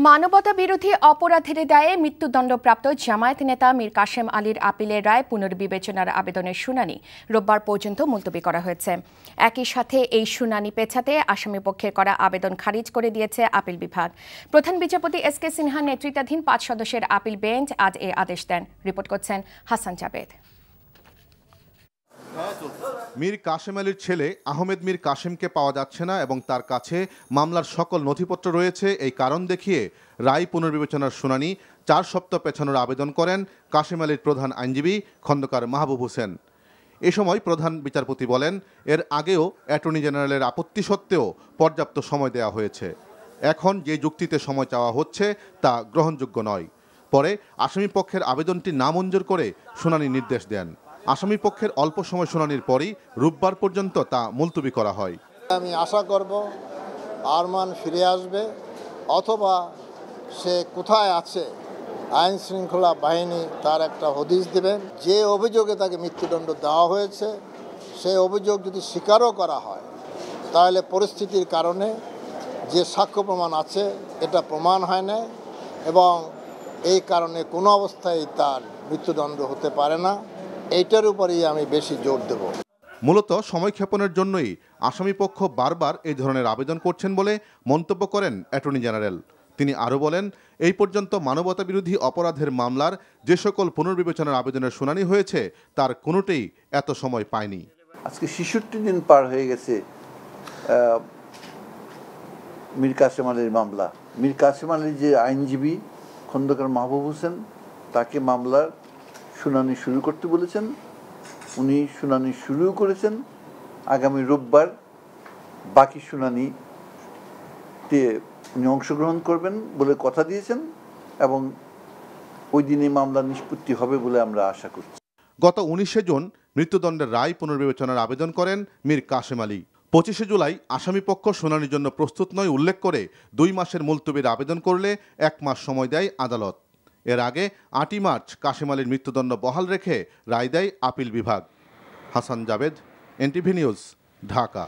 মানবতা বিরোধী অপরাধের দায়ে মৃত্যুদণ্ডপ্রাপ্ত জামায়াত নেতা মীর কাশেম আলীর আপিলের রায় পুনর্বিবেচনার আবেদনের শুনানি রোববার পর্যন্ত মুলতবি করা হয়েছে। একই সাথে এই শুনানি পেছাতে আসামি পক্ষের করা আবেদন খারিজ করে দিয়েছে আপিল বিভাগ। প্রধান বিচারপতি এস.কে. সিনহা নেতৃত্বাধীন ৫ সদস্যের আপিল বেঞ্চ আজ এ আদেশ দেন। রিপোর্ট করছেন হাসান জাবেদ। মীর কাশেম আলীর ছেলে আহমেদ মীর কাশেমকে পাওয়া যাচ্ছে না এবং তার কাছে মামলার সকল নথিপত্র রয়েছে, এই কারণ দেখিয়ে রায় পুনর্বিবেচনার শুনানি ৪ সপ্তাহ পেছানোর আবেদন করেন কাশেম আলীর প্রধান আইনজীবী খন্দকার মাহবুব হোসেন। এ সময় প্রধান বিচারপতি বলেন, এর আগেও অ্যাটর্নি জেনারেলের আপত্তি সত্ত্বেও পর্যাপ্ত সময় দেওয়া হয়েছে। এখন যে যুক্তিতে সময় চাওয়া হচ্ছে তা গ্রহণযোগ্য নয়। পরে আসামি পক্ষের আবেদনটি নামঞ্জুর করে শুনানির নির্দেশ দেন। আসামি পক্ষের অল্প সময় শুনানির পরই রোববার পর্যন্ত তা মুলতবি করা হয়। আমি আশা করব আরমান ফিরে আসবে, অথবা সে কোথায় আছে আইন শৃঙ্খলা বাহিনী তার একটা হদিশ দেবেন। যে অভিযোগে তাকে মৃত্যুদণ্ড দেওয়া হয়েছে সেই অভিযোগ যদি স্বীকারও করা হয়, তাহলে পরিস্থিতির কারণে যে সাক্ষ্য প্রমাণ আছে এটা প্রমাণ হয় না এবং এই কারণে কোনো অবস্থায় তার মৃত্যুদণ্ড হতে পারে না। এইটার উপরেই আমি বেশি জোর দেব। মূলত সময়ক্ষেপণের জন্যই আসামিপক্ষ বারবার এই ধরনের আবেদন করছেন বলে মন্তব্য করেন অ্যাটর্নি জেনারেল। তিনি আরও বলেন, এই পর্যন্ত মানবতাবিরোধী অপরাধের মামলার যে সকল পুনর্বিবেচনার আবেদনের শুনানি হয়েছে তার কোনোটাই এত সময় পায়নি। আজকে ৬৬ দিন পার হয়ে গেছে মীর কাশেম আলীর মামলা। মীর কাশেম আলীর যে আইনজীবী খন্দকার মাহবুব হোসেন তাকে মামলার শুনানি শুরু করতে বলেছেন। উনি শুনানি শুরু করেছেন। আগামী রোববার বাকি শুনানিতে উনি অংশগ্রহণ করবেন বলে কথা দিয়েছেন এবং ওই দিনে মামলা নিষ্পত্তি হবে বলে আমরা আশা করছি। গত ১৯শে জুন মৃত্যুদণ্ডের রায় পুনর্বিবেচনার আবেদন করেন মীর কাশেম আলী। ২৫শে জুলাই আসামিপক্ষ শুনানির জন্য প্রস্তুত নয় উল্লেখ করে ২ মাসের মুলতবির আবেদন করলে ১ মাস সময় দেয় আদালত। এর আগে ৮ই মার্চ কাশেম আলীর মৃত্যুদণ্ড বহাল রেখে রায় দেয় আপিল বিভাগ। Hasan Jabed, NTV news, Dhaka.